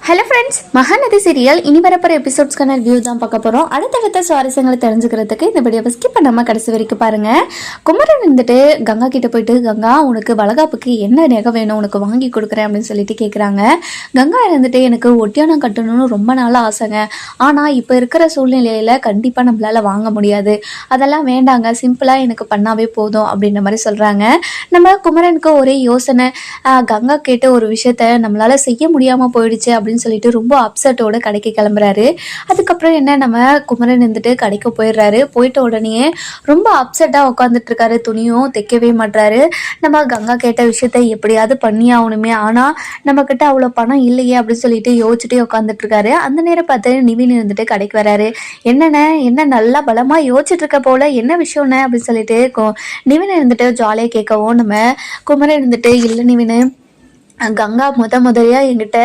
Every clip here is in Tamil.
ஹலோ ஃப்ரெண்ட்ஸ், மகாநதி சீரியல் இனி வரப்போற எபிசோட்ஸ்க்கான ரிவ்யூ தான் பார்க்க போகிறோம். அடுத்தடுத்த சுவாரஸ்யங்களை தெரிஞ்சுக்கிறதுக்கு இந்த வீடியோவை ஸ்கிப் பண்ணாமல் கடைசி வரைக்கும் பாருங்கள். குமரன் இருந்துட்டு கங்கா கிட்ட போயிட்டு, கங்கா உனக்கு வளகாப்புக்கு என்ன நகை வேணும், உனக்கு வாங்கி கொடுக்குறேன் அப்படின்னு சொல்லிட்டு கேட்குறாங்க. கங்கா இருந்துட்டு எனக்கு ஒட்டியானம் கட்டணும்னு ரொம்ப நாள் ஆசைங்க, ஆனால் இப்போ இருக்கிற சூழ்நிலையில் கண்டிப்பாக நம்மளால் வாங்க முடியாது, அதெல்லாம் வேண்டாங்க, சிம்பிளாக எனக்கு பண்ணாவே போதும் அப்படின்ற மாதிரி சொல்கிறாங்க. நம்ம குமரனுக்கு ஒரே யோசனை, கங்கா கேட்ட ஒரு விஷயத்த நம்மளால் செய்ய முடியாமல் போயிடுச்சு அப்படின்னு சொல்லிட்டு ரொம்ப அப்செட்டோட கடைக்கு கிளம்புறாரு. அதுக்கப்புறம் என்ன, நம்ம குமரன் இருந்துட்டு கடைக்கு போயிடுறாரு. போயிட்ட உடனே ரொம்ப அப்செட்டா உட்காந்துட்டு இருக்காரு, துணியும் தைக்கவே மாட்டாரு. நம்ம கங்கா கேட்ட விஷயத்த எப்படியாவது பண்ணி ஆகணுமே, ஆனா நம்ம கிட்ட அவ்வளவு பணம் இல்லையே அப்படின்னு சொல்லிட்டு யோசிச்சுட்டே உட்காந்துட்டு இருக்காரு. அந்த நேரம் பார்த்து நிவின் இருந்துட்டு கடைக்கு வராரு. என்ன நல்லா பலமா யோசிச்சுட்டு இருக்க போல, என்ன விஷயம்னு அப்படின்னு சொல்லிட்டு நிவின் இருந்துட்டு ஜாலியா கேட்கவும், நம்ம குமரன் இருந்துட்டு இல்ல நிவின், கங்கா முதலியா என்கிட்ட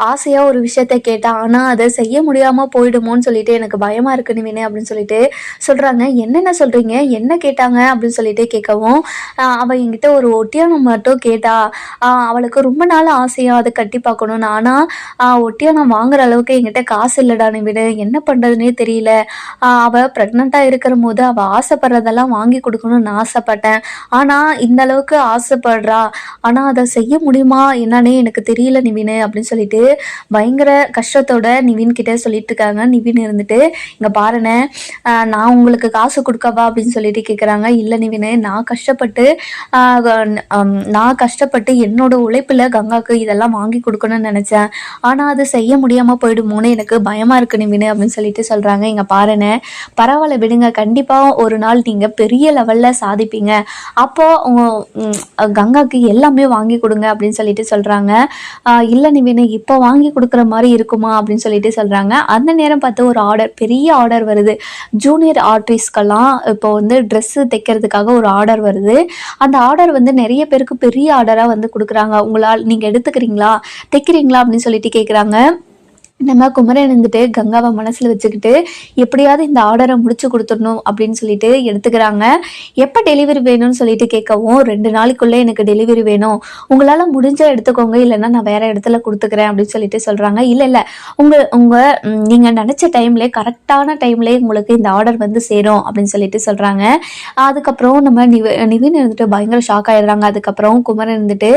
ஆசையாக ஒரு விஷயத்த கேட்டா, ஆனால் அதை செய்ய முடியாமல் போயிடுமோன்னு சொல்லிட்டு எனக்கு பயமாக இருக்கு நிவினே அப்படின்னு சொல்லிட்டு சொல்கிறாங்க. என்னென்ன சொல்கிறீங்க, என்ன கேட்டாங்க அப்படின்னு சொல்லிட்டு கேட்கவும், அவள் என்கிட்ட ஒரு ஒட்டியானம் மட்டும் கேட்டா, அவளுக்கு ரொம்ப நாள் ஆசையாக அதை கட்டி பார்க்கணும்னு, ஆனால் ஒட்டியானம் வாங்குற அளவுக்கு என்கிட்ட காசு இல்லைடா நிவினே, என்ன பண்ணுறதுனே தெரியல. அவள் ப்ரெக்னெண்ட்டாக இருக்கிற போது அவள் ஆசைப்படுறதெல்லாம் வாங்கி கொடுக்கணும்னு நான் ஆசைப்பட்டேன், ஆனால் இந்த அளவுக்கு ஆசைப்படுறா, ஆனால் அதை செய்ய முடியுமா என்னன்னே எனக்கு தெரியல நிவின் அப்படின்னு சொல்லிட்டு பயங்கர கஷ்டத்தோட நிவின் கிட்ட சொல்லிட்டு இருக்காங்க. நிவின் இருந்துட்டு, இங்க பாருனே, நான் உங்களுக்கு காசு கொடுக்கவா அப்படின்னு சொல்லிட்டு கேட்குறாங்க. இல்லை நிவின், நான் கஷ்டப்பட்டு என்னோட உழைப்புல கங்காவுக்கு இதெல்லாம் வாங்கி கொடுக்கணும்னு நினைச்சேன், ஆனா அது செய்ய முடியாம போயிடுமோன்னு எனக்கு பயமா இருக்கு நிவின் அப்படின்னு சொல்லிட்டு சொல்றாங்க. இங்க பாருனே, பரவாயில்ல விடுங்க, கண்டிப்பா ஒரு நாள் நீங்க பெரிய லெவல்ல சாதிப்பீங்க, அப்போ கங்காக்கு எல்லாமே வாங்கி கொடுங்க அப்படின்னு சொல்லிட்டு சொல்றாங்க. இல்லை நிவின், இப்போ வாங்கி கொடுக்குற மாதிரி இருக்குமா அப்படின்னு சொல்லிட்டு சொல்றாங்க. அந்த நேரம் பார்த்து ஒரு பெரிய ஆர்டர் வருது. ஜூனியர் ஆர்டிஸ்ட்கெல்லாம் இப்போ வந்து ட்ரெஸ்ஸு தைக்கிறதுக்காக ஒரு ஆர்டர் வருது. அந்த ஆர்டர் வந்து நிறைய பேருக்கு பெரிய ஆர்டராக வந்து கொடுக்குறாங்க. உங்களால் நீங்கள் எடுத்துக்கிறீங்களா, தைக்கிறீங்களா அப்படின்னு சொல்லிட்டு கேட்குறாங்க. நம்ம குமரன் இருந்துட்டு கங்காவை மனசில் வச்சுக்கிட்டு எப்படியாவது இந்த ஆர்டரை முடிச்சு கொடுத்துடணும் அப்படின்னு சொல்லிட்டு எடுத்துக்கிறாங்க. எப்போ டெலிவரி வேணும்னு சொல்லிட்டு கேட்கவும், 2 நாளைக்குள்ளே எனக்கு டெலிவரி வேணும், உங்களால் முடிஞ்சால் எடுத்துக்கோங்க, இல்லைன்னா நான் வேறு இடத்துல கொடுத்துக்கிறேன் அப்படின்னு சொல்லிட்டு சொல்கிறாங்க. இல்லை நீங்கள் நினச்ச டைம்லேயே கரெக்டான டைம்லேயே உங்களுக்கு இந்த ஆர்டர் வந்து சேரும் அப்படின்னு சொல்லிட்டு சொல்கிறாங்க. அதுக்கப்புறம் நம்ம நிவின் இருந்துட்டு பயங்கர ஷாக் ஆகிடுறாங்க. அதுக்கப்புறம் குமரன் இருந்துட்டு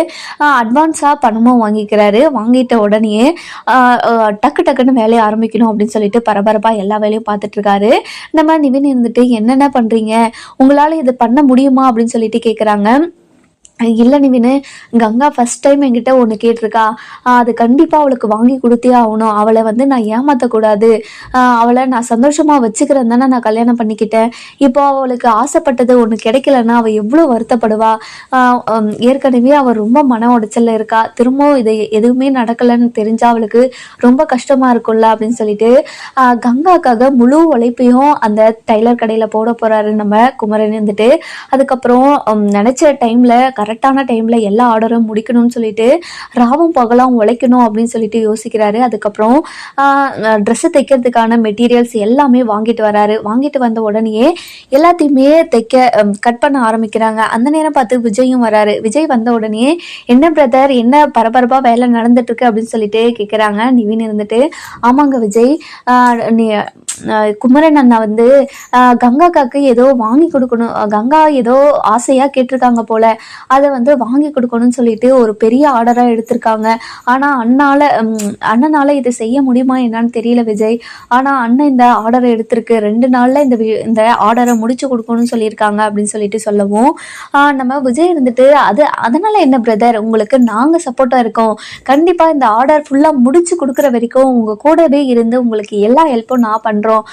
அட்வான்ஸாக பணமும் வாங்கிக்கிறாரு. வாங்கிட்ட உடனே டக்குன்னு வேலையை ஆரம்பிக்கணும் அப்படின்னு சொல்லிட்டு பரபரப்பா எல்லா வேலையும் பார்த்துட்டு இருக்காரு. நம்ம நிவின் இருந்துட்டு என்னென்ன பண்றீங்க, உங்களால இது பண்ண முடியுமா அப்படின்னு சொல்லிட்டு கேட்குறாங்க. இல்லை நிவின், கங்கா ஃபஸ்ட் டைம் என்கிட்ட ஒன்று கேட்டிருக்கா, அது கண்டிப்பாக அவளுக்கு வாங்கி கொடுத்தே ஆகணும், அவளை வந்து நான் ஏமாற்றக்கூடாது, அவளை நான் சந்தோஷமாக வச்சுக்கிறேன் தானே நான் கல்யாணம் பண்ணிக்கிட்டேன், இப்போ அவளுக்கு ஆசைப்பட்டது ஒன்று கிடைக்கலன்னா அவள் எவ்வளோ வருத்தப்படுவா, ஏற்கனவே அவள் ரொம்ப மன உடைச்சலில் இருக்கா, திரும்பவும் இது எதுவுமே நடக்கலைன்னு தெரிஞ்சா அவளுக்கு ரொம்ப கஷ்டமாக இருக்கும்ல அப்படின்னு சொல்லிட்டு கங்காக்காக முழு உழைப்பையும் அந்த டைலர் கடையில் போட போகிறாரு நம்ம குமரன் இருந்துட்டு. அதுக்கப்புறம் நினச்ச டைமில் கரெக்டான டைமில் எல்லா ஆர்டரும் முடிக்கணும்னு சொல்லிட்டு ராவும் பகலாம் உழைக்கணும் அப்படின்னு சொல்லிட்டு யோசிக்கிறாரு. அதுக்கப்புறம் ட்ரெஸ்ஸு தைக்கிறதுக்கான மெட்டீரியல்ஸ் எல்லாமே வாங்கிட்டு வராரு. வாங்கிட்டு வந்த உடனே எல்லாத்தையுமே கட் பண்ண ஆரம்பிக்கிறாங்க. அந்த நேரம் பார்த்து விஜயும் வராரு. விஜய் வந்த உடனே, என்ன பிரதர், என்ன பரபரப்பாக வேலை நடந்துட்டு இருக்கு அப்படின்னு சொல்லிட்டு கேட்குறாங்க. நிவின் இருந்துட்டு, ஆமாங்க விஜய், குமரன் அண்ணா வந்து கங்காக்காக்கு ஏதோ வாங்கி கொடுக்கணும், கங்கா ஏதோ ஆசையாக கேட்டிருக்காங்க போல, அதை வந்து வாங்கி கொடுக்கணும்னு சொல்லிட்டு ஒரு பெரிய ஆர்டராக எடுத்திருக்காங்க. ஆனால் அண்ணனால இதை செய்ய முடியுமா என்னன்னு தெரியல விஜய், ஆனால் அண்ணன் இந்த ஆர்டரை எடுத்திருக்கு, 2 நாளில் இந்த ஆர்டரை முடிச்சு கொடுக்கணும்னு சொல்லியிருக்காங்க அப்படின்னு சொல்லிட்டு சொல்லவும், நம்ம விஜய் இருந்துட்டு அதனால என்ன பிரதர், உங்களுக்கு நாங்கள் சப்போர்ட்டாக இருக்கோம், கண்டிப்பாக இந்த ஆர்டர் ஃபுல்லாக முடிச்சு கொடுக்குற வரைக்கும் உங்கள் கூடவே இருந்து உங்களுக்கு எல்லா ஹெல்ப்பும் நான் பண்ணுறோம்,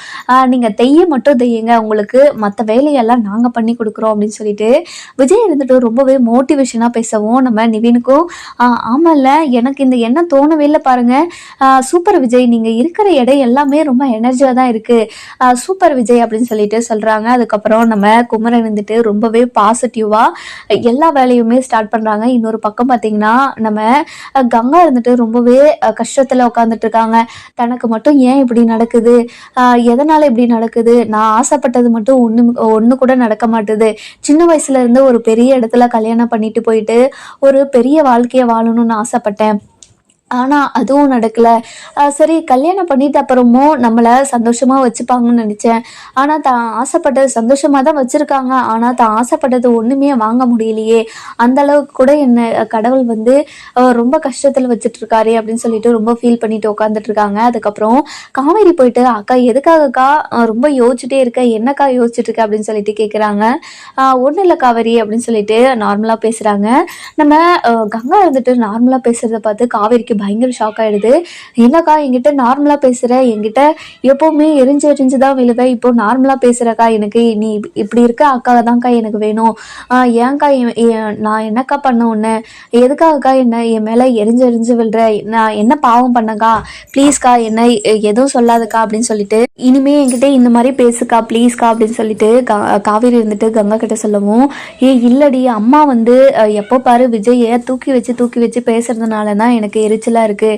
நீங்கள் மட்டும் தையுங்க, உங்களுக்கு மற்ற வேலையெல்லாம் நாங்கள் பண்ணி கொடுக்குறோம் அப்படின்னு சொல்லிட்டு விஜய் இருந்துட்டு ரொம்பவே மோட்டிவேஷனாக பேசவும், நம்ம நிவினுக்கும் ஆமாம்ல, எனக்கு இந்த எண்ணம் தோணவே இல்லை பாருங்க, சூப்பர் விஜய், நீங்கள் இருக்கிற இடம் எல்லாமே ரொம்ப எனர்ஜியாக தான் இருக்குது, சூப்பர் விஜய் அப்படின்னு சொல்லிட்டு சொல்கிறாங்க. அதுக்கப்புறம் நம்ம குமரன் இருந்துட்டு ரொம்பவே பாசிட்டிவாக எல்லா வேலையுமே ஸ்டார்ட் பண்ணுறாங்க. இன்னொரு பக்கம் பார்த்தீங்கன்னா நம்ம கங்கா இருந்துட்டு ரொம்பவே கஷ்டத்தில் உட்காந்துட்டு இருக்காங்க. தனக்கு மட்டும் ஏன் இப்படி நடக்குது, எதனால் இப்படி நடக்குது, நான் ஆசைப்பட்டது மட்டும் ஒன்று கூட நடக்க மாட்டுது, சின்ன வயசுல இருந்து ஒரு பெரிய இடத்துல கல்யாணம் பண்ணிட்டு போயிட்டு ஒரு பெரிய வாழ்க்கையை வாழணும்னு ஆசைப்பட்டேன், ஆனா அதுவும் நடக்கல. சரி கல்யாணம் பண்ணிட்ட அப்புறமும் நம்மள சந்தோஷமா வச்சுப்பாங்கன்னு நெனச்சேன். ஆனா தான் ஆசைப்பட்டது சந்தோஷமா தான் வச்சிருக்காங்க. ஆனா தான் ஆசைப்பட்டது ஒண்ணுமே வாங்க முடியலையே! அந்த அளவுக்கு கூட என்ன கடவுள் வந்து ரொம்ப கஷ்டத்துல வச்சுட்டுருக்காரே! அப்படின்னு சொல்லிட்டு ரொம்ப ஃபீல் பண்ணிட்டு உட்காந்துட்டுருக்காங்க. அதுக்கப்புறம் காவேரி போயிட்டு, "அக்கா எதுக்காகக்கா ரொம்ப யோசிச்சுட்டே இருக்க? என்னக்கா யோசிச்சுட்டு இருக்க?" அப்படின்னு சொல்லிட்டு கேட்குறாங்க. "ஒண்ணும் இல்ல காவேரி" அப்படின்னு சொல்லிட்டு நார்மலா பேசுறாங்க. நம்ம கங்கா இருந்துட்டு நார்மலா பேசுறத பார்த்து காவேரிக்கு பயங்கர ஷாக் ஆயிடுது. "என்னக்கா என்கிட்ட நார்மலா பேசுற? என்கிட்ட எப்பவுமே எரிஞ்சு எரிஞ்சு தான் விழுவ. இப்போ நார்மலா பேசுறக்கா. எனக்கு நீ இப்படி இருக்க அக்காவ தான்க்கா எனக்கு வேணும். ஏன்க்கா நான் என்னக்கா பண்ண உன்ன? எதுக்காகக்கா என்ன என் மேல எரிஞ்சு எரிஞ்சு விழுற? நான் என்ன பாவம் பண்ணக்கா? ப்ளீஸ்க்கா என்ன எதுவும் சொல்லாதக்கா" அப்படின்னு சொல்லிட்டு, "இனிமே என்கிட்ட இந்த மாரி பேசுக்கா ப்ளீஸ்க்கா" அப்படின்னு சொல்லிட்டு காவேரி இருந்துட்டு கங்கா கிட்ட சொல்லவும், இல்லடி அம்மா வந்து எப்போ பாரு விஜய தூக்கி வச்சு பேசுறதுனால தான் எனக்கு எரிச்சலா இருக்கு.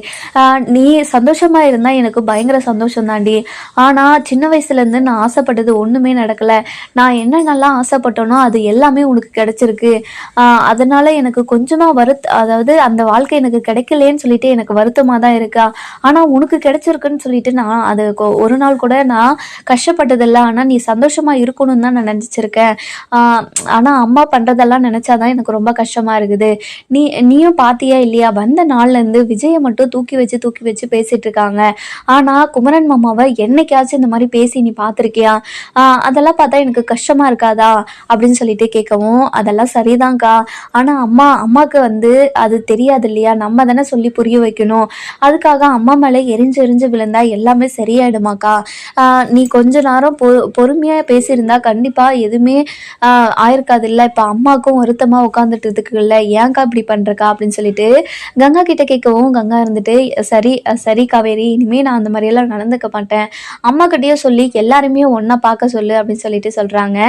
நீ சந்தோஷமா இருந்தா எனக்கு பயங்கர சந்தோஷம் தாண்டி. ஆனா சின்ன வயசுலேருந்து நான் ஆசைப்பட்டது ஒண்ணுமே நடக்கல. நான் என்னென்னலாம் ஆசைப்பட்டேனோ அது எல்லாமே உனக்கு கிடைச்சிருக்கு. அதனால எனக்கு கொஞ்சமா அதாவது அந்த வாழ்க்கை எனக்கு கிடைக்கலேன்னு சொல்லிட்டு எனக்கு வருத்தமா தான் இருக்கா. ஆனா உனக்கு கிடைச்சிருக்குன்னு சொல்லிட்டு நான் அது ஒரு நாள் கூட நான் கஷ்டப்பட்டதில்ல. ஆனா நீ சந்தோஷமா இருக்கணும்னு தான் நான் நினைச்சிருக்கேன். ஆனா அம்மா பண்றதெல்லாம் நினைச்சாதான் எனக்கு ரொம்ப கஷ்டமா இருக்குது. நீயும் பாத்தியா இல்லையா? வந்த நாள்ல இருந்து விஜய மட்டும் தூக்கி வச்சு பேசிட்டு இருக்காங்க. ஆனா குமரன் மாமாவை என்னைக்காச்சும் இந்த மாதிரி பேசி நீ பார்த்திருக்கியா? அதெல்லாம் பார்த்தா எனக்கு கஷ்டமா இருக்காதா அப்படின்னு சொல்லிட்டு கேட்கவும், அதெல்லாம் சரிதான்க்கா. ஆனா அம்மாக்கு வந்து அது தெரியாது இல்லையா? நம்ம தானே சொல்லி புரிய வைக்கணும். அதுக்காக அம்மா மேல எரிஞ்சு எரிஞ்சு விழுந்தா எல்லாமே சரியாயிடுமாக்கா? நீ கொஞ்ச நேரம் பொறுமையா பேசியிருந்தா கண்டிப்பா எதுவுமே ஆயிருக்காது இல்ல. இப்ப அம்மாவுக்கும் வருத்தமா உட்காந்துட்டு இருக்குல்ல, ஏன்க்கா இப்படி பண்றக்கா அப்படின்னு சொல்லிட்டு கங்கா கிட்ட கேட்கவும், கங்கா இருந்துட்டு சரி சரி காவேரி, இனிமே நான் அந்த மாதிரி எல்லாம் நடந்துக்க மாட்டேன். அம்மா கிட்டயும் சொல்லி எல்லாருமே ஒன்னா பார்க்க சொல்லு அப்படின்னு சொல்லிட்டு சொல்றாங்க.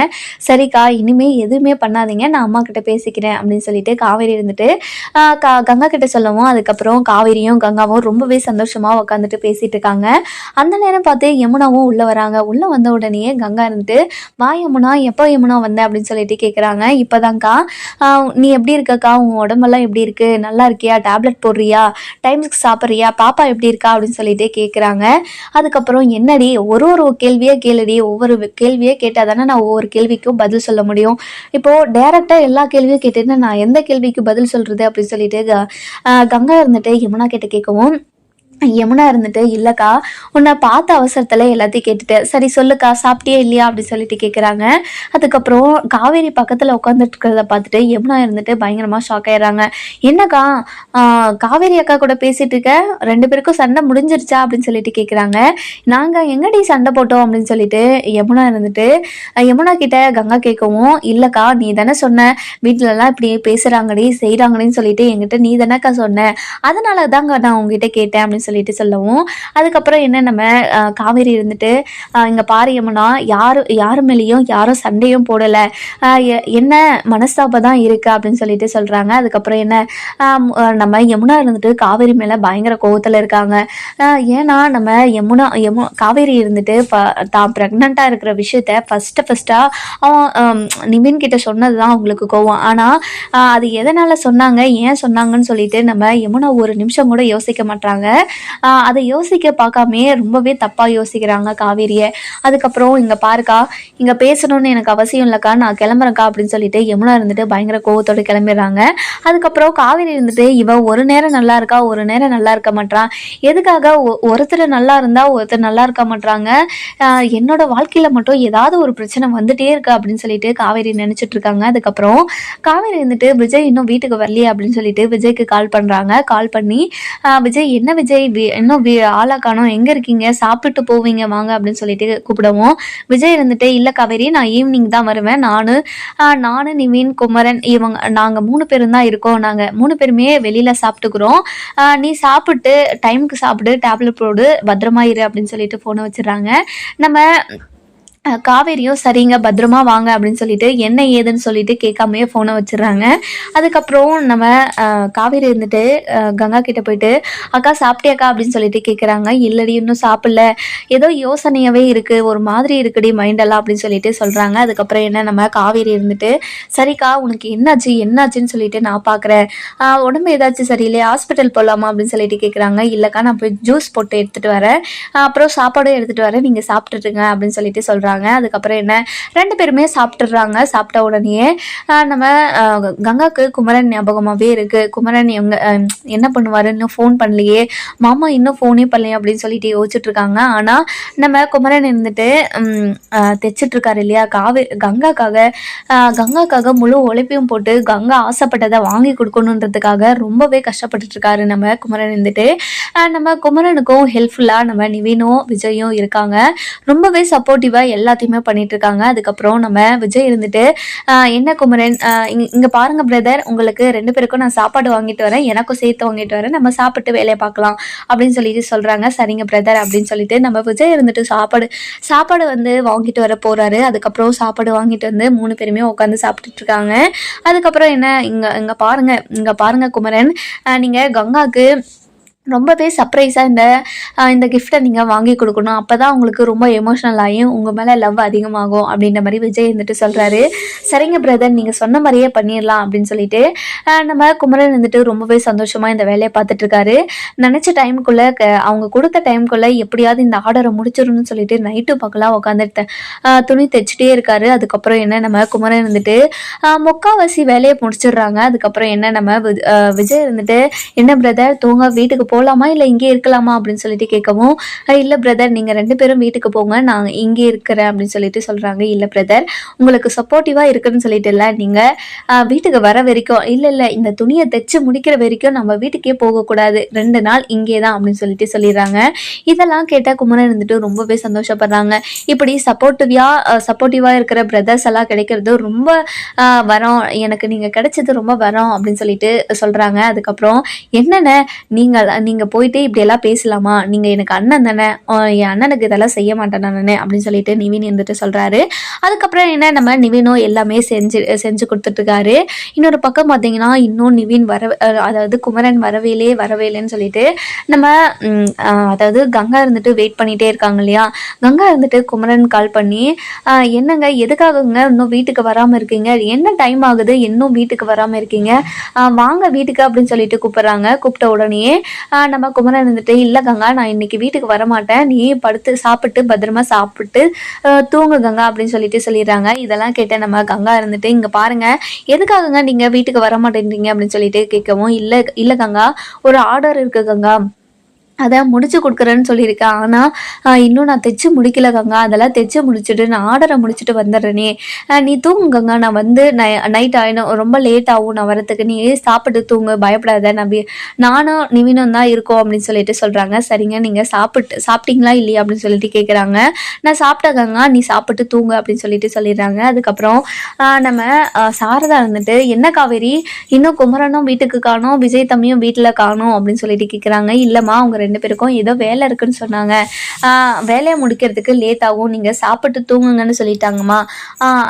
சரிக்கா இனிமே எதுவுமே பண்ணாதீங்க, நான் அம்மா கிட்ட பேசிக்கிறேன் அப்படின்னு சொல்லிட்டு காவேரி இருந்துட்டு கங்கா கிட்ட சொல்லவும், அதுக்கப்புறம் காவேரியும் கங்காவும் ரொம்பவே சந்தோஷமா உட்காந்துட்டு பேசிட்டு இருக்காங்க. அந்த நேரம் பார்த்து யமுனாவும் உள்ள வராங்க. உள்ள வந்த உடனேயே கங்கா இருந்துட்டு, "வா யமுனா, எப்போ யமுனா வந்த?" அப்படின்னு சொல்லிட்டு கேட்குறாங்க. "இப்போதான்க்கா." "நீ எப்படி இருக்கக்கா? உன் உடம்பெல்லாம் எப்படி இருக்கு? நல்லா இருக்கியா? டேப்லெட் போடுறியா? டைம்ஸ்க்கு சாப்பிட்றியா? பாப்பா எப்படி இருக்கா?" அப்படின்னு சொல்லிட்டு கேட்குறாங்க. அதுக்கப்புறம், "என்னடி ஒரு ஒரு கேள்வியா கேளுடி. ஒவ்வொரு கேள்வியே கேட்டா தானே நான் ஒவ்வொரு கேள்விக்கும் பதில் சொல்ல முடியும். இப்போ டைரக்ட்டா எல்லா கேள்வியும் கேட்டேன்னா நான் எந்த கேள்விக்கு பதில் சொல்றது?" அப்படின்னு சொல்லிட்டு கங்கா இருந்துட்டு யமுனா கிட்ட கேட்கவும், யமுனா இருந்துட்டு, "இல்லக்கா, உன்னை பார்த்த அவசரத்துல எல்லாத்தையும் கேட்டுட்டேன். சரி சொல்லுக்கா, சாப்பிட்டியா இல்லையா?" அப்படி சொல்லிட்டு கேட்குறாங்க. அதுக்கப்புறம் காவேரி பக்கத்துல உட்காந்துட்டு இருக்கிறத பார்த்துட்டு யமுனா இருந்துட்டு பயங்கரமா ஷாக் ஆயிடுறாங்க. "என்னக்கா, காவேரி அக்கா கூட பேசிட்டு இருக்க? 2 பேருக்கும் சண்டை முடிஞ்சிருச்சா?" அப்படின்னு சொல்லிட்டு கேட்குறாங்க. "நாங்க எங்கடி சண்டை போட்டோம்?" அப்படின்னு சொல்லிட்டு யமுனா இருந்துட்டு யமுனா கிட்ட கங்கா கேட்கவும், "இல்லக்கா, நீ தானே சொன்ன வீட்லலாம் இப்படி பேசுறாங்கடி செய்றாங்கடின்னு சொல்லிட்டு என்கிட்ட நீ தானக்கா சொன்ன. அதனால தாங்க நான் உங்ககிட்ட கேட்டேன்" அப்படின்னு சொல்லிட்டு சொல்லவும், அதுக்கப்புறம் என்ன நம்ம காவேரி இருந்துட்டு, "இங்க பாரு யமுனா, யாரு மேலேயும் யாரும் சண்டையும் போடல. என்ன மனஸ்தாபம் தான் இருக்கு" அப்படின்னு சொல்லிட்டு சொல்றாங்க. அதுக்கப்புறம் என்ன நம்ம யமுனா இருந்துட்டு காவேரி மேல பயங்கர கோவத்துல இருக்காங்க. ஏன்னா நம்ம காவேரி இருந்துட்டு தான் பிரெக்னென்ட்டா இருக்கிற விஷயத்த ஃபர்ஸ்ட்டா அவன் நிவின் கிட்ட சொன்னது தான் அவங்களுக்கு கோவம். ஆனா அது எதனால சொன்னாங்க, ஏன் சொன்னாங்கன்னு சொல்லிட்டு நம்ம யமுனா ஒரு நிமிஷம் கூட யோசிக்க மாட்றாங்க. அதை யோசிக்க பார்க்காமயே ரொம்பவே தப்பா யோசிக்கிறாங்க காவேரிய. அதுக்கப்புறம், "இங்க பாருக்கா, இங்க பேசணும்னு எனக்கு அவசியம் இல்லக்கா, நான் கிளம்புறேன்க்கா" அப்படின்னு சொல்லிட்டு யமுனா இருந்துட்டு பயங்கர கோவத்தோட கிளம்பிடுறாங்க. அதுக்கப்புறம் காவேரி இருந்துட்டு, "இவ ஒரு நேரம் நல்லா இருக்கா, ஒரு நேரம் நல்லா இருக்க மாட்றா. எதுக்காக ஒருத்தர் நல்லா இருந்தா ஒருத்தர் நல்லா இருக்க மாட்றாங்க. என்னோட வாழ்க்கையில மட்டும் ஏதாவது ஒரு பிரச்சனை வந்துட்டே இருக்கு" அப்படின்னு சொல்லிட்டு காவேரி நினைச்சிட்டு இருக்காங்க. அதுக்கப்புறம் காவேரி இருந்துட்டு, "விஜய் இன்னும் வீட்டுக்கு வரலையே" அப்படின்னு சொல்லிட்டு விஜய்க்கு கால் பண்றாங்க. கால் பண்ணி, "விஜய் என்ன விஜய் இன்னும் ஆளா காணோம், எங்க இருக்கீங்க? சாப்பிட்டு போவீங்க வாங்க" அப்படின்னு சொல்லிட்டு கூப்பிடவும், விஜய் இருந்துட்டு, "இல்ல காவேரி, நான் ஈவினிங் தான் வருவேன். நானு நிவின், குமரன் நாங்க 3 பேரும் தான் இருக்கோம். நாங்க 3 பேருமே வெளியில சாப்பிட்டுக்கிறோம். நீ சாப்பிட்டு டைமுக்கு சாப்பிடு, டேப்லெட் போடு, பத்திரமா இரு" அப்படின்னு சொல்லிட்டு ஃபோனை வச்சிடுறாங்க. நம்ம காவேரியும் சரிங்க பத்திரமா வாங்க அப்படின்னு சொல்லிட்டு என்ன ஏதுன்னு சொல்லிட்டு கேட்காமயே ஃபோனை வச்சிடுறாங்க. அதுக்கப்புறம் நம்ம காவேரி இருந்துட்டு கங்கா கிட்ட போயிட்டு அக்கா சாப்பிட்டியாக்கா அப்படின்னு சொல்லிட்டு கேட்குறாங்க. இல்லடி இன்னும் சாப்பிடல, ஏதோ யோசனையாகவே இருக்குது, ஒரு மாதிரி இருக்குடி மைண்டெல்லாம் அப்படின்னு சொல்லிட்டு சொல்கிறாங்க. அதுக்கப்புறம் என்ன நம்ம காவேரி இருந்துட்டு சரிக்கா உனக்கு என்னாச்சு என்னாச்சுன்னு சொல்லிட்டு நான் பார்க்குறேன், உடம்பு ஏதாச்சும் சரியில்லையா, ஹாஸ்பிட்டல் போகலாமா அப்படின்னு சொல்லிட்டு கேட்குறாங்க. இல்லைக்கா நான் போய் ஜூஸ் போட்டு எடுத்துகிட்டு வரேன், அப்புறம் சாப்பாடும் எடுத்துகிட்டு வரேன், நீங்கள் சாப்பிட்டுட்டுங்க அப்படின்னு சொல்லிட்டு சொல்கிறாங்க. அதுக்கப்புறம் என்ன 2 பேருமே சாப்பிட்டுடுறாங்க. சாப்பிட்ட உடனேயே நம்ம கங்காக்கு குமரன் ஞாபகமாகவே இருக்குது. குமரன் என்ன பண்ணுவார், இன்னும் ஃபோன் பண்ணலையே, மாமா இன்னும் ஃபோனே பண்ணலையே அப்படின்னு சொல்லிட்டு யோசிச்சுட்டு இருக்காங்க. ஆனால் நம்ம குமரன் இருந்துட்டு தைச்சிட்ருக்காரு இல்லையா கங்காக்காக முழு உழைப்பையும் போட்டு கங்கா ஆசைப்பட்டதை வாங்கி கொடுக்கணுன்றதுக்காக ரொம்பவே கஷ்டப்பட்டுட்டு இருக்காரு நம்ம குமரன் இருந்துட்டு. நம்ம குமரனுக்கும் ஹெல்ப்ஃபுல்லாக நம்ம நிவினும் விஜயும் இருக்காங்க. ரொம்பவே சப்போர்ட்டிவாக எல்லாத்தையுமே பண்ணிட்டு இருக்காங்க. அதுக்கப்புறம் நம்ம விஜய் இருந்துட்டு என்ன குமரன், இங்கே பாருங்க பிரதர், உங்களுக்கு 2 பேருக்கும் நான் சாப்பாடு வாங்கிட்டு வரேன், எனக்கும் சேர்த்து வாங்கிட்டு வரேன், நம்ம சாப்பிட்டு வேலையை பார்க்கலாம் அப்படின்னு சொல்லிட்டு சொல்கிறாங்க. சரிங்க பிரதர் அப்படின்னு சொல்லிட்டு நம்ம விஜய் இருந்துட்டு சாப்பாடு வந்து வாங்கிட்டு வர போகிறாரு. அதுக்கப்புறம் சாப்பாடு வாங்கிட்டு வந்து 3 பேருமே உட்காந்து சாப்பிட்டுட்டு இருக்காங்க. அதுக்கப்புறம் என்ன, இங்கே பாருங்க குமரன், நீங்கள் கங்காவுக்கு ரொம்பவே சர்ப்ரைஸாக இந்த கிஃப்ட்டை நீங்கள் வாங்கி கொடுக்கணும், அப்போ தான் உங்களுக்கு ரொம்ப எமோஷ்னல் ஆகி உங்கள் மேலே லவ் அதிகமாகும் அப்படின்ற மாதிரி விஜய் இருந்துட்டு சொல்கிறாரு. சரிங்க பிரதர் நீங்கள் சொன்ன மாதிரியே பண்ணிடலாம் அப்படின்னு சொல்லிட்டு நம்ம குமரன் வந்துட்டு ரொம்பவே சந்தோஷமாக இந்த வேலையை பார்த்துட்ருக்காரு. நினச்ச டைமுக்குள்ளே அவங்க கொடுத்த டைமுக்குள்ளே எப்படியாவது இந்த ஆர்டரை முடிச்சிடணும்னு சொல்லிட்டு நைட்டு பக்கலாக உட்காந்துட்டு துணி தைச்சிட்டே இருக்காரு. அதுக்கப்புறம் என்ன நம்ம குமரன் வந்துட்டு முக்கால்வாசி வேலையை முடிச்சிடுறாங்க. அதுக்கப்புறம் என்ன நம்ம விஜய் இருந்துட்டு என்ன பிரதர் தூங்க வீட்டுக்கு போகலாமா இல்லை இங்கே இருக்கலாமா அப்படின்னு சொல்லிட்டு கேட்கவும், இல்லை பிரதர் நீங்கள் 2 பேரும் வீட்டுக்கு போங்க, நான் இங்கே இருக்கிறேன் அப்படின்னு சொல்லிட்டு சொல்கிறாங்க. இல்லை பிரதர் உங்களுக்கு சப்போர்ட்டிவாக இருக்குன்னு சொல்லிட்டு இல்லை, நீங்கள் வீட்டுக்கு வர வரைக்கும் இல்லை இந்த துணியை தைச்சு முடிக்கிற வரைக்கும் நம்ம வீட்டுக்கே போகக்கூடாது, 2 நாள் இங்கே தான் அப்படின்னு சொல்லிட்டு சொல்லிடுறாங்க. இதெல்லாம் கேட்டால் குமரன் இருந்துட்டு ரொம்பவே சந்தோஷப்படுறாங்க. இப்படி சப்போர்ட்டிவாக இருக்கிற பிரதர்ஸ் எல்லாம் கிடைக்கிறது ரொம்ப வரோம், எனக்கு நீங்கள் கிடைச்சது ரொம்ப வரோம் அப்படின்னு சொல்லிட்டு சொல்கிறாங்க. அதுக்கப்புறம் என்னென்ன நீங்கள் போயிட்டு இப்படியெல்லாம் பேசலாமா, நீங்கள் எனக்கு அண்ணன் தானே, என் அண்ணனுக்கு இதெல்லாம் செய்ய மாட்டேன் நானே அப்படின்னு சொல்லிட்டு நிவின் இருந்துட்டு சொல்கிறாரு. அதுக்கப்புறம் என்ன நம்ம நிவினும் எல்லாமே செஞ்சு கொடுத்துட்ருக்காரு. இன்னொரு பக்கம் பார்த்தீங்கன்னா இன்னும் நிவின் அதாவது குமரன் வரவேலேன்னு சொல்லிட்டு நம்ம அதாவது கங்கா இருந்துட்டு வெயிட் பண்ணிகிட்டே இருக்காங்க இல்லையா. கங்கா இருந்துட்டு குமரன் கால் பண்ணி என்னங்க எதுக்காகங்க இன்னும் வீட்டுக்கு வராமல் இருக்கீங்க, என்ன டைம் ஆகுது இன்னும் வீட்டுக்கு வராமல் இருக்கீங்க, வாங்க வீட்டுக்கு அப்படின்னு சொல்லிட்டு கூப்பிட்ட உடனே நம்ம குமரன் இருந்துட்டு இல்லை கங்கா நான் இன்னைக்கு வீட்டுக்கு வரமாட்டேன், நீ சாப்பிட்டு பத்திரமா சாப்பிட்டு தூங்கு கங்கா அப்படின்னு சொல்லிட்டு சொல்லிடுறாங்க. இதெல்லாம் கேட்ட நம்ம கங்கா இருந்துட்டு இங்கே பாருங்க எதுக்காகங்க நீங்கள் வீட்டுக்கு வர மாட்டேன்றீங்க அப்படின்னு சொல்லிட்டு கேட்கவும், இல்லை கங்கா ஒரு ஆர்டர் இருக்கு கங்கா, அதை முடிச்சு கொடுக்குறேன்னு சொல்லியிருக்கேன், ஆனால் இன்னும் நான் தைச்சு முடிக்கல கங்கா, அதெல்லாம் தைச்சு முடிச்சுட்டு நான் ஆர்டரை முடிச்சுட்டு வந்துடுறேனே, நீ தூங்கு கங்கா, நான் வந்து நைட் ஆகிடும், ரொம்ப லேட் ஆகும் நான் வரத்துக்கு, நீ சாப்பிட்டு தூங்கு பயப்படாத, நானும் நிவினும் தான் இருக்கோம் அப்படின்னு சொல்லிட்டு சொல்கிறாங்க. சரிங்க நீங்கள் சாப்பிட்டீங்களா இல்லையா அப்படின்னு சொல்லிட்டு கேட்குறாங்க. நான் சாப்பிட்ட கங்கா, நீ சாப்பிட்டு தூங்கு அப்படின்னு சொல்லிட்டு சொல்லிடுறாங்க. அதுக்கப்புறம் நம்ம சாரதா இருந்துட்டு என்ன காவேரி இன்னும் குமரனும் வீட்டுக்கு காணோம், விஜய் தம்பியும் வீட்டில் காணோம் அப்படின்னு சொல்லிட்டு கேட்குறாங்க. இல்லைம்மா அவங்க 2 பேருக்கும் ஏதோ வேலை இருக்குன்னு சொன்னாங்க, வேலையை முடிக்கிறதுக்கு லேட் ஆகும், நீங்கள் சாப்பிட்டு தூங்குங்கன்னு சொல்லிட்டாங்கம்மா,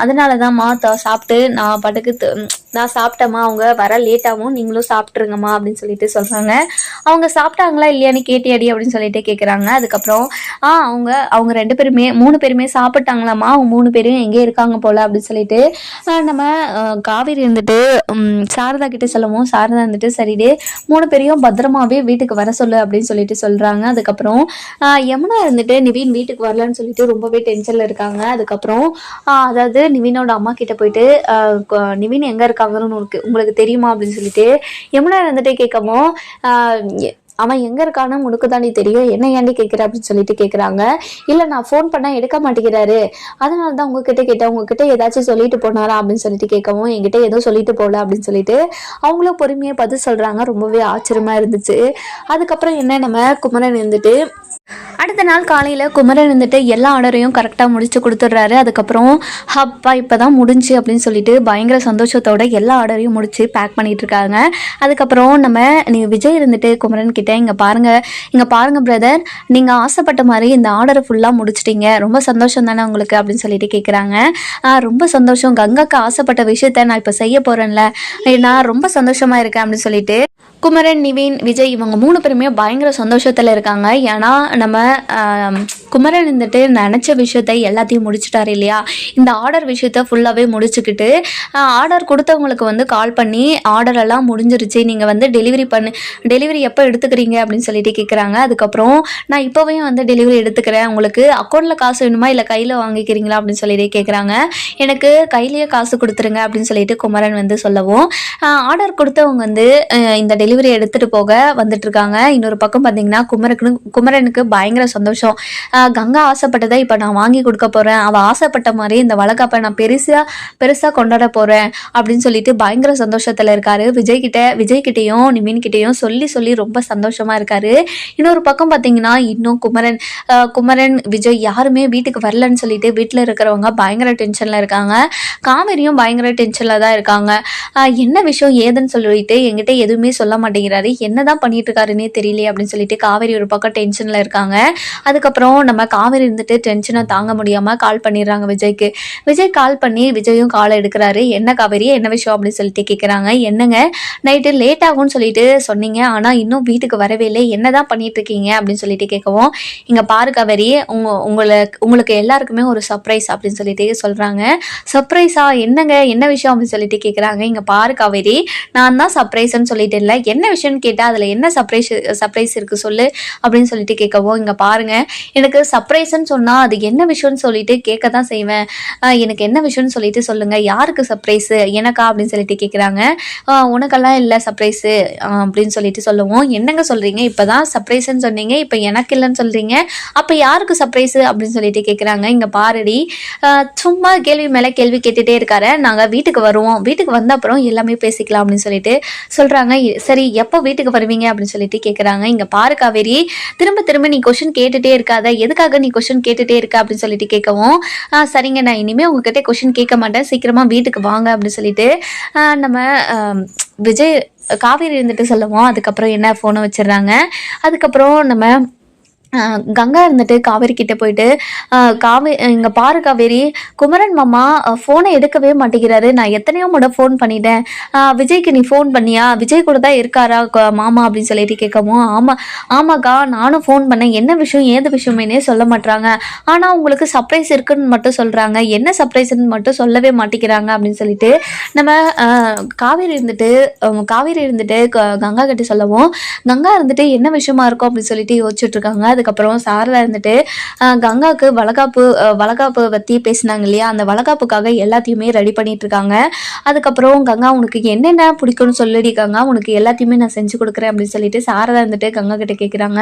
அதனால தான்மா சாப்பிட்டு நான் பாட்டுக்கு நான் சாப்பிட்டேம்மா, அவங்க வர லேட் ஆகும், நீங்களும் சாப்பிட்ருங்கம்மா அப்படின்னு சொல்லிட்டு சொல்கிறாங்க. அவங்க சாப்பிட்டாங்களா இல்லையான்னு கேட்டியாடி அப்படின்னு சொல்லிட்டு கேட்குறாங்க. அதுக்கப்புறம் அவங்க 2 பேருமே 3 பேருமே சாப்பிட்டாங்களாம்மா, அவங்க 3 பேரும் எங்கே இருக்காங்க போல் அப்படின்னு சொல்லிட்டு நம்ம காவேரி இருந்துட்டு சாரதா கிட்டே சொல்லவும், சாரதா இருந்துட்டு சரிடே 3 பேரையும் பத்திரமாவே வீட்டுக்கு வர சொல்லு அப்படின்னு சொல்லிட்டு சொல்கிறாங்க. அதுக்கப்புறம் யமுனா இருந்துட்டு நிவின் வீட்டுக்கு வரலன்னு சொல்லிட்டு ரொம்பவே டென்ஷனில் இருக்காங்க. அதுக்கப்புறம் அதாவது நிவினோட அம்மா கிட்ட போயிட்டு நிவின் எங்கே இருக்காங்கன்னு உங்களுக்கு தெரியுமா அப்படின்னு சொல்லிட்டு யமுனா இருந்துட்டு கேட்கவும், அவன் எங்கே இருக்கான்னு உனக்கு தாண்டி தெரியும், என்ன ஏண்டி கேட்குற அப்படின்னு சொல்லிட்டு கேட்குறாங்க. இல்லை நான் ஃபோன் பண்ணால் எடுக்க மாட்டேங்கிறாரு, அதனால தான் உங்ககிட்ட கேட்டேன், உங்ககிட்ட ஏதாச்சும் சொல்லிட்டு போனாரா அப்படின்னு சொல்லிட்டு கேட்கவும், என்கிட்ட எதுவும் சொல்லிட்டு போகல அப்படின்னு சொல்லிட்டு அவங்களும் பொறுமையாக பதில் சொல்கிறாங்க. ரொம்பவே ஆச்சரியமாக இருந்துச்சு. அதுக்கப்புறம் என்ன நம்ம குமரன் இருந்துட்டு அடுத்த நாள் காலையில் குமரன் வந்துட்டு எல்லா ஆர்டரையும் கரெக்டாக முடிச்சு கொடுத்துட்றாரு. அதுக்கப்புறம் அப்பா இப்போ தான் முடிஞ்சு அப்படின்னு சொல்லிட்டு பயங்கர சந்தோஷத்தோட எல்லா ஆர்டரையும் முடிச்சு பேக் பண்ணிட்டு இருக்காங்க. அதுக்கப்புறம் விஜய் இருந்துட்டு குமரன் கிட்ட இங்கே பாருங்க பிரதர், நீங்கள் ஆசைப்பட்ட மாதிரி இந்த ஆர்டரை ஃபுல்லாக முடிச்சிட்டீங்க, ரொம்ப சந்தோஷம் தானே உங்களுக்கு அப்படின்னு சொல்லிட்டு கேட்குறாங்க. ரொம்ப சந்தோஷம், கங்காக்கு ஆசைப்பட்ட விஷயத்த நான் இப்போ செய்ய போகிறேன்ல, நான் ரொம்ப சந்தோஷமாக இருக்கேன் அப்படின்னு சொல்லிட்டு குமரன், நிவின், விஜய் இவங்க 3 பேருமே பயங்கர சந்தோஷத்தில் இருக்காங்க. ஏன்னா குமரன் வந்துட்டு நினச்ச விஷயத்தை எல்லாத்தையும் முடிச்சிட்டாரு இல்லையா. இந்த ஆர்டர் விஷயத்த ஃபுல்லாகவே முடிச்சுக்கிட்டு ஆர்டர் கொடுத்தவங்களுக்கு வந்து கால் பண்ணி ஆர்டரெல்லாம் முடிஞ்சிருச்சு, நீங்கள் வந்து டெலிவரி எப்போ எடுத்துக்கிறீங்க அப்படின்னு சொல்லிட்டு கேட்குறாங்க. அதுக்கப்புறம் நான் இப்போவே வந்து டெலிவரி எடுத்துக்கிறேன், உங்களுக்கு அக்கௌண்ட்டில் காசு வேணுமா இல்லை கையில் வாங்கிக்கிறீங்களா அப்படின்னு சொல்லிட்டு கேட்குறாங்க. எனக்கு கையிலேயே காசு கொடுத்துருங்க அப்படின்னு சொல்லிட்டு குமரன் வந்து சொல்லவும் ஆர்டர் கொடுத்தவங்க வந்து இந்த டெலிவரி எடுத்துகிட்டு போக வந்துட்டுருக்காங்க. இன்னொரு பக்கம் பார்த்தீங்கன்னா குமரனுக்கு பயங்கர சந்தோஷம். கங்கா ஆசைப்பட்டதை இப்போ நான் வாங்கி கொடுக்க போகிறேன், அவள் ஆசைப்பட்ட மாதிரி இந்த வளகாப்பை நான் பெருசாக கொண்டாட போகிறேன் அப்படின்னு சொல்லிட்டு பயங்கர சந்தோஷத்தில் இருக்காரு. விஜய்கிட்டையும் நிவின்கிட்டையும் சொல்லி ரொம்ப சந்தோஷமாக இருக்காரு. இன்னொரு பக்கம் பார்த்தீங்கன்னா இன்னும் குமரன் விஜய் யாருமே வீட்டுக்கு வரலன்னு சொல்லிட்டு வீட்டில் இருக்கிறவங்க பயங்கர டென்ஷனில் இருக்காங்க. காவேரியும் பயங்கர டென்ஷனில் தான் இருக்காங்க. என்ன விஷயம் ஏதுன்னு சொல்லிட்டு என்கிட்ட எதுவுமே சொல்ல மாட்டேங்கிறாரு, என்னதான் பண்ணிட்டு இருக்காருன்னே தெரியலையே அப்படின்னு சொல்லிட்டு காவேரி ஒரு பக்கம் டென்ஷனில் இருக்காங்க. அதுக்கப்புறம் நம்ம காவேரி இருந்துட்டு டென்ஷனை தாங்க முடியாமல் கால் பண்ணிடுறாங்க விஜய்க்கு. விஜய் கால் பண்ணி விஜயும் கால் எடுக்கிறாரு. என்ன காவேரி, என்ன விஷயம் அப்படின்னு சொல்லிட்டு கேட்குறாங்க. என்னங்க நைட்டு லேட் ஆகும்னு சொல்லிட்டு சொன்னீங்க, ஆனால் இன்னும் வீட்டுக்கு வரவே இல்லை, என்னதான் பண்ணிட்டு இருக்கீங்க அப்படின்னு சொல்லிட்டு கேட்கவும், இங்கே பாரு காவேரி, உங்களுக்கு எல்லாருக்குமே ஒரு சர்ப்ரைஸ் அப்படின்னு சொல்லிட்டு சொல்கிறாங்க. சர்ப்ரைஸா, என்னங்க என்ன விஷயம் அப்படின்னு சொல்லிட்டு கேட்குறாங்க. இங்கே பாரு காவேரி, நான் தான் சர்ப்ரைஸ்ன்னு சொல்லிட்டு இல்லை, என்ன விஷயம்னு கேட்டால் அதில் என்ன சர்ப்ரைஸ் இருக்குது சொல்லு அப்படின்னு சொல்லிட்டு கேட்கவும், இங்கே பாருங்க, எனக்கு சர்ப்ரைஸ்ன்னு சொன்னால் அது என்ன விஷயம்னு சொல்லிட்டு கேட்க தான் செய்வேன், எனக்கு என்ன விஷயம்னு சொல்லிட்டு சொல்லுங்கள், யாருக்கு சர்ப்ரைஸு, எனக்கா அப்படின்னு சொல்லிட்டு கேட்குறாங்க. உனக்கெல்லாம் இல்லை சர்ப்ரைஸு அப்படின்னு சொல்லிட்டு சொல்லுவோம். என்னங்க சொல்கிறீங்க, இப்போ தான் சர்ப்ரைஸ்ன்னு சொன்னீங்க, இப்போ எனக்கு இல்லைன்னு சொல்கிறீங்க, அப்போ யாருக்கு சர்ப்ரைஸு அப்படின்னு சொல்லிட்டு கேட்குறாங்க. இங்கே பாருடி, சும்மா கேள்வி மேலே கேள்வி கேட்டுகிட்டே இருக்காரு, நாங்கள் வீட்டுக்கு வருவோம், வீட்டுக்கு வந்த அப்புறம் எல்லாமே பேசிக்கலாம் அப்படின்னு சொல்லிட்டு சொல்கிறாங்க. சரி, எப்போ வீட்டுக்கு வருவீங்க அப்படின்னு சொல்லிட்டு கேட்குறாங்க. இங்கே பாரு காவேரி, திரும்ப நீ கொஷின் கேட்டுகிட்டே இருக்காத, எதுக்காக நீ கொஷின் கேட்டுகிட்டே இருக்க அப்படின்னு சொல்லிட்டு கேட்கவும், சரிங்க, நான் இனிமேல் உங்ககிட்ட கொஷின் கேட்க மாட்டேன், சீக்கிரமாக வீட்டுக்கு வாங்க அப்படின்னு சொல்லிட்டு நம்ம விஜய் காவேரி இருந்துட்டு சொல்லுவோம். அதுக்கப்புறம் என்ன ஃபோனை வச்சிடுறாங்க. அதுக்கப்புறம் நம்ம கங்கா இருந்துட்டு காவேரி கிட்டே போயிட்டு, இங்கே பாரு காவேரி, குமரன் மாமா ஃபோனை எடுக்கவே மாட்டேங்கிறாரு, நான் எத்தனையோ முறை ஃபோன் பண்ணிட்டேன், விஜய்க்கு நீ ஃபோன் பண்ணியா, விஜய் கூட தான் இருக்காரா மாமா அப்படின்னு சொல்லிட்டு கேட்கவும், ஆமாக்கா நானும் ஃபோன் பண்ணேன், என்ன விஷயம் ஏது விஷயமேனே சொல்ல மாட்டாங்க, ஆனால் உங்களுக்கு சர்ப்ரைஸ் இருக்குன்னு மட்டும் சொல்கிறாங்க, என்ன சர்ப்ரைஸ்ன்னு மட்டும் சொல்லவே மாட்டேங்கிறாங்க அப்படின்னு சொல்லிட்டு நம்ம காவேரி இருந்துட்டு கங்கா கிட்ட சொல்லவும், கங்கா இருந்துட்டு என்ன விஷயமா இருக்கும் அப்படின்னு சொல்லிட்டு யோசிச்சுட்டு இருக்காங்க. அதுக்கப்புறம் சாரதா இருந்துட்டு கங்காவுக்கு வளகாப்பு பற்றி பேசினாங்க இல்லையா, அந்த வளகாப்புக்காக எல்லாத்தையுமே ரெடி பண்ணிட்டு இருக்காங்க. அதுக்கப்புறம் கங்கா, உனக்கு என்னென்ன பிடிக்கும்னு சொல்லிடி கங்கா, உனக்கு எல்லாத்தையுமே நான் செஞ்சு கொடுக்குறேன் அப்படின்னு சொல்லிட்டு சாரதா இருந்துட்டு கங்கா கிட்ட கேட்குறாங்க.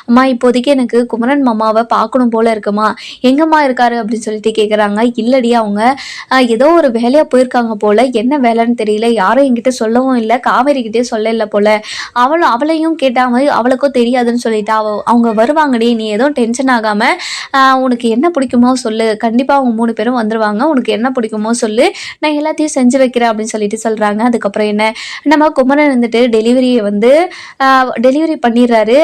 அம்மா, இப்போதைக்கு எனக்கு குமரன் மாமாவை பார்க்கணும் போல இருக்குமா, எங்கம்மா இருக்காரு அப்படின்னு சொல்லிட்டு கேட்குறாங்க. இல்லடி, அவங்க ஏதோ ஒரு வேலையாக போயிருக்காங்க போல, என்ன வேலைன்னு தெரியல, யாரும் என்கிட்ட சொல்லவும் இல்லை, காவேரிக்கிட்டே சொல்ல போல, அவளையும் கேட்டாங்க, அவளுக்கும் தெரியாதுன்னு சொல்லிட்டு அவங்க வருவாங்கடி, நீ எதுவும் டென்ஷன் ஆகாமல் உனக்கு என்ன பிடிக்குமோ சொல்லு, கண்டிப்பாக அவங்க 3 பேரும் வந்துடுவாங்க, உனக்கு என்ன பிடிக்குமோ சொல்லு, நான் எல்லாத்தையும் செஞ்சு வைக்கிறேன் அப்படின்னு சொல்லிட்டு சொல்கிறாங்க. அதுக்கப்புறம் என்ன, நம்ம குமரன் வந்துட்டு டெலிவரி பண்ணிடுறாரு.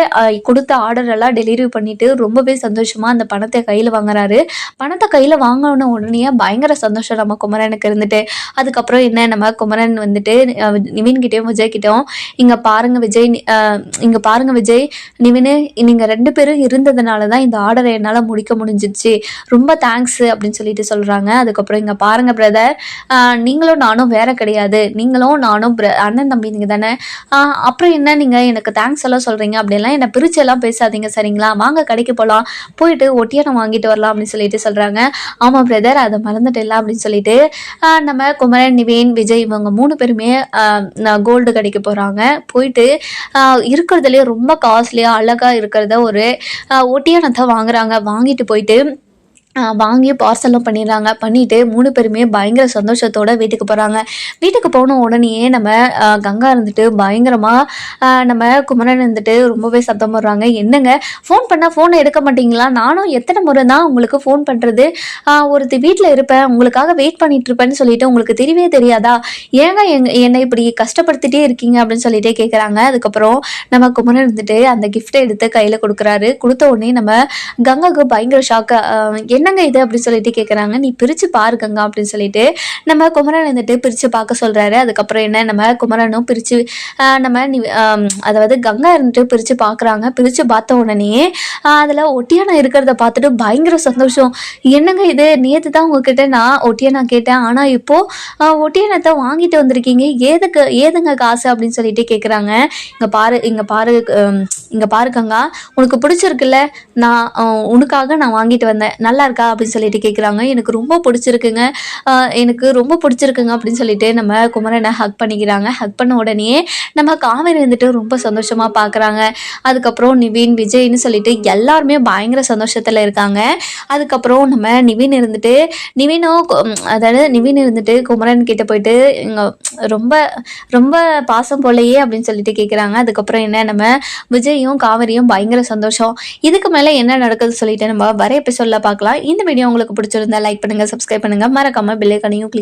கொடுத்த ஆர்டரெல்லாம் டெலிவரி பண்ணிவிட்டு ரொம்பவே சந்தோஷமாக அந்த பணத்தை கையில் வாங்குறாரு. பணத்தை கையில் வாங்கின உடனே பயங்கர சந்தோஷம் நம்ம குமரனுக்கு இருந்துட்டு. அதுக்கப்புறம் என்ன, நம்ம குமரன் வந்துட்டு நிவின்கிட்டையும் விஜய்கிட்டையும், இங்கே பாருங்க விஜய், நிவின், நீங்கள் 2 பேரும் இருந்ததுனால தான் இந்த ஆர்டரை என்னால் முடிக்க முடிஞ்சிச்சு, ரொம்ப தேங்க்ஸ் அப்படின்னு சொல்லிட்டு சொல்கிறாங்க. அதுக்கப்புறம் இங்கே பாருங்கள் பிரதர், நீங்களும் நானும் வேற கிடையாது, நீங்களும் நானும் அண்ணன் தம்பி நீங்கள் தானே, அப்புறம் என்ன நீங்கள் எனக்கு தேங்க்ஸ் எல்லாம் சொல்கிறீங்க, அப்படிலாம் என்னை பிரிச்செல்லாம் பேசாதீங்க சரிங்களா, வாங்க கடைக்கு போகலாம், போயிட்டு ஒட்டியானம் வாங்கிட்டு வரலாம் அப்படின்னு சொல்லிட்டு சொல்கிறாங்க. ஆமாம் பிரதர், அதை மறந்துட்டேல அப்படின்னு சொல்லிட்டு நம்ம குமரன், நிவேன், விஜய் இவங்க 3 பேருமே கோல்டு கடைக்கு போகிறாங்க. போயிட்டு இருக்கிறதுலே ரொம்ப காஸ்ட்லியாக அழகாக இருக்கிறத ஒரு ஒட்டியானத்தை வாங்குறாங்க. வாங்கிட்டு போயிட்டு வாங்கி பார்சலும் பண்ணிடுறாங்க. பண்ணிட்டு 3 பேருமே பயங்கர சந்தோஷத்தோட வீட்டுக்கு போகிறாங்க. வீட்டுக்கு போன உடனேயே நம்ம கங்கா இருந்துட்டு பயங்கரமாக நம்ம குமரன் இருந்துட்டு ரொம்பவே சத்தம் போடுறாங்க. என்னங்க ஃபோன் பண்ணால் ஃபோனை எடுக்க மாட்டீங்களா? நானும் எத்தனை முறை தான் உங்களுக்கு ஃபோன் பண்ணுறது? ஒருத்தி வீட்டில் இருப்பேன், உங்களுக்காக வெயிட் பண்ணிட்டு இருப்பேன்னு சொல்லிட்டு உங்களுக்கு தெரியவே தெரியாதா? ஏங்க என்னை இப்படி கஷ்டப்படுத்திட்டே இருக்கீங்க அப்படின்னு சொல்லிட்டே கேட்குறாங்க. அதுக்கப்புறம் நம்ம குமரன் இருந்துட்டு அந்த கிஃப்ட்டை எடுத்து கையில் கொடுக்குறாரு. கொடுத்த உடனே நம்ம கங்காவுக்கு பயங்கர ஷாக்கு. என்னங்க இது அப்படின்னு சொல்லிட்டு கேட்குறாங்க. நீ பிரித்து பாரு கங்கா அப்படின்னு சொல்லிட்டு நம்ம குமரன் வந்துட்டு பிரித்து பார்க்க சொல்கிறாரு. அதுக்கப்புறம் என்ன நம்ம குமரனும் பிரித்து நம்ம அதாவது கங்கா இருந்துட்டு பிரித்து பார்க்குறாங்க. பிரித்து பார்த்த உடனே அதில் ஒட்டியானம் இருக்கிறத பார்த்துட்டு பயங்கர சந்தோஷம். என்னங்க இது, நேற்று தான் உங்ககிட்ட நான் ஒட்டியானம் கேட்டேன், ஆனால் இப்போது ஒட்டியானத்தை வாங்கிட்டு வந்திருக்கீங்க, ஏதுங்க காசு அப்படின்னு சொல்லிட்டு கேட்குறாங்க. இங்கே பாரு கங்கா, உனக்கு பிடிச்சிருக்குல்ல, நான் உனக்காக நான் வாங்கிட்டு வந்தேன், நல்லா இருக்கா அப்படின்னு சொல்லிட்டு கேட்குறாங்க. எனக்கு ரொம்ப பிடிச்சிருக்குங்க அப்படின்னு சொல்லிட்டு நம்ம குமரனை ஹக் பண்ணிக்கிறாங்க. ஹக் பண்ண உடனே நம்ம காவேரி வந்துட்டு ரொம்ப சந்தோஷமாக பார்க்குறாங்க. அதுக்கப்புறம் நிவின், விஜய்னு சொல்லிட்டு எல்லாருமே பயங்கர சந்தோஷத்தில் இருக்காங்க. அதுக்கப்புறம் நம்ம நிவின் இருந்துட்டு குமரன் கிட்ட போயிட்டு இங்கே ரொம்ப ரொம்ப பாசம் போலையே அப்படின்னு சொல்லிட்டு கேட்குறாங்க. அதுக்கப்புறம் என்ன நம்ம விஜயும் காவேரியும் பயங்கர சந்தோஷம். இதுக்கு மேலே என்ன நடக்குது சொல்லிட்டு நம்ம வர எபிசோடில் பார்க்கலாம். இந்த வீடியோ உங்களுக்கு பிடிச்சிருந்தா லைக் பண்ணுங்கள், சப்ஸ்கிரைப் பண்ணுங்கள், மறக்காமல் பெல் ஐகானையும் கிளிக்